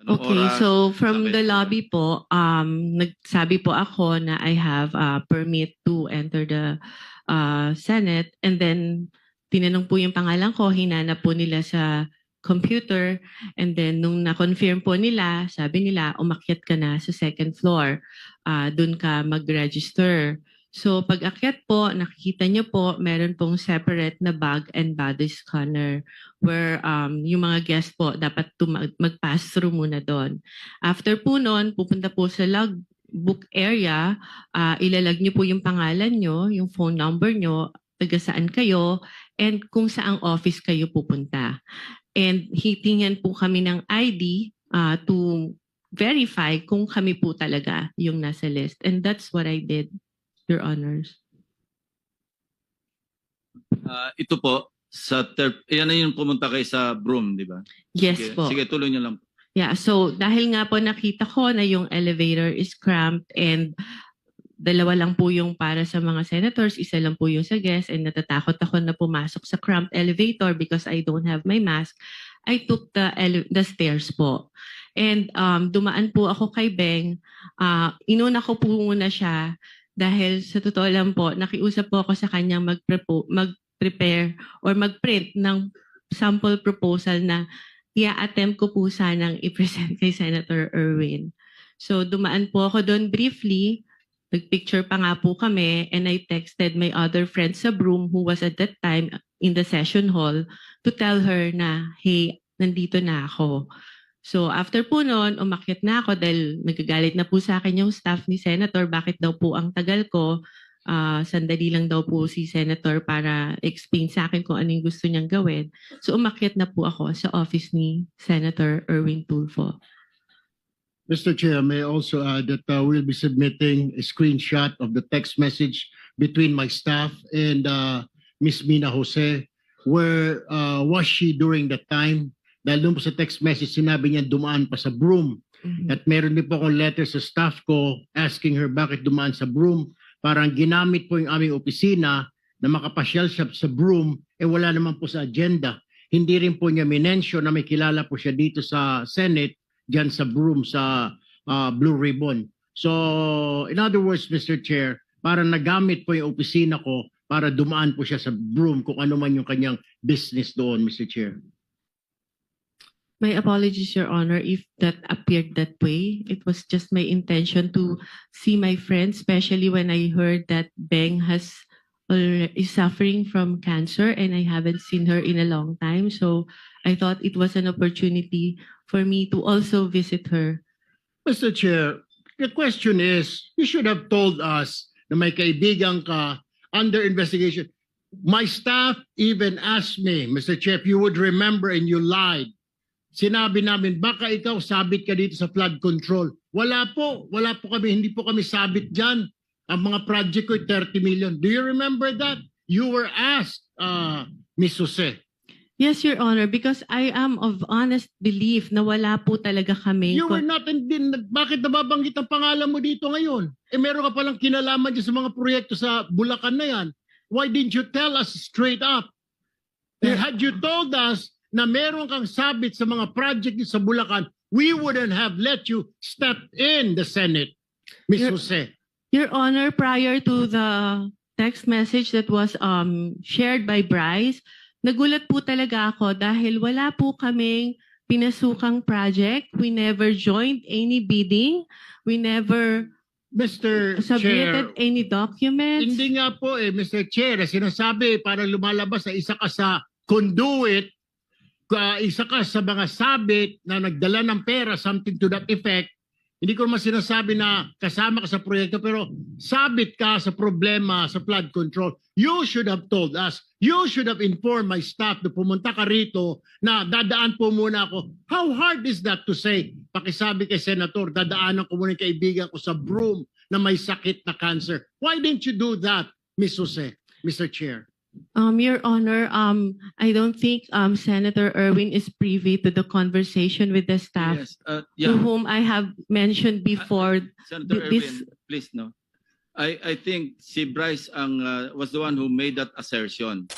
Anong Okay, oras? so from Sabi the po. lobby po, nagsabi po ako na I have a permit to enter the Senate, and then tinanong po yung pangalan ko, hinanap po nila sa computer, and then nung na-confirm po nila, sabi nila, umakyat ka na sa second floor, dun ka mag-register. So pag akyat po, nakikita niyo po, meron pong separate na bag and body scanner where yung mga guest po dapat mag-pass through muna doon. After po noon, pupunta po sa logbook area, ilalag niyo po yung pangalan niyo, yung phone number niyo, taga saan kayo, and kung saang office kayo pupunta. And hitingin po kami ng ID to verify kung kami po talaga yung nasa list. And that's what I did, Your Honors. Ito po, yan na yung pumunta kayo sa Broome, di ba? Yes Sige, po. sige, tuloy niyo lang. Yeah, so dahil nga po nakita ko na yung elevator is cramped and dalawa lang po yung para sa mga senators, isa lang po yung sa guests, and natatakot ako na pumasok sa cramped elevator because I don't have my mask, I took the stairs po. And dumaan po ako kay Beng, inuna ko po muna siya dahil sa totoo lang po, nakiusap po ako sa kanyang mag-prepare or mag-print ng sample proposal na i-attempt ko po sanang i-present kay Senator Erwin. So dumaan po ako doon briefly, nag-picture pa nga po kami, and I texted my other friend sa Broome who was at that time in the session hall to tell her na, hey, nandito na ako. So after po noon, umakyat na ako dahil nagagalit na po sa akin yung staff ni Senator, bakit daw po ang tagal ko. Sandali lang daw po si Senator para explain sa akin kung ano yung gusto niyang gawin. So umakyat na po ako sa office ni Senator Erwin Tulfo. Mr. Chair, may I also add that we'll be submitting a screenshot of the text message between my staff and Ms. Mina Jose. Where was she during that time? Dahil doon po sa text message, sinabi niya dumaan pa sa Broome. At meron din po akong letter sa staff ko asking her bakit dumaan sa Broome. Parang ginamit po yung aming opisina na makapasyal siya sa Broome, wala naman po sa agenda. Hindi rin po niya minensyon na may kilala po siya dito sa Senate, dyan sa Broome, sa Blue Ribbon. So, in other words, Mr. Chair, parang nagamit po yung opisina ko para dumaan po siya sa Broome kung ano man yung kanyang business doon, Mr. Chair. My apologies, Your Honor, if that appeared that way. It was just my intention to see my friend, especially when I heard that Beng is suffering from cancer and I haven't seen her in a long time. So I thought it was an opportunity for me to also visit her. Mr. Chair, the question is, you should have told us na may kaibigan ka under investigation. My staff even asked me, Mr. Chair, if you would remember and you lied. Sinabi namin, baka ikaw sabit ka dito sa flood control. Wala po kami, hindi po kami sabit dyan. Ang mga project ko 30 million. Do you remember that? You were asked, Ms. Jose. Yes, Your Honor, because I am of honest belief na wala po talaga kami. You were not, bakit nababanggit ang pangalan mo dito ngayon? Meron ka palang kinalaman dyan sa mga proyekto sa Bulacan na yan. Why didn't you tell us straight up? Had you told us na meron kang sabit sa mga project sa Bulacan, we wouldn't have let you step in the Senate, Ms. Jose. Your Honor, prior to the text message that was shared by Bryce, nagulat po talaga ako dahil wala po kaming pinasukang project. We never joined any bidding. We never Mr. submitted Chair, any documents. hindi nga po Mr. Chair, sinasabi parang lumalabas na isa ka sa conduit, isa ka sa mga sabit na nagdala ng pera, something to that effect. Hindi ko naman sinasabi na kasama ka sa proyekto, pero sabit ka sa problema sa flood control. You should have told us. You should have informed my staff na pumunta ka rito na dadaan po muna ako. How hard is that to say? Pakisabi kay Senator, dadaanan ko muna yung kaibigan ko sa Broome na may sakit na cancer. Why didn't you do that, Ms. Jose, Mr. Chair? Your Honor, I don't think Senator Erwin is privy to the conversation with the staff Yes, to whom I have mentioned before. Senator this- Erwin, please no. I think si Bryce was the one who made that assertion.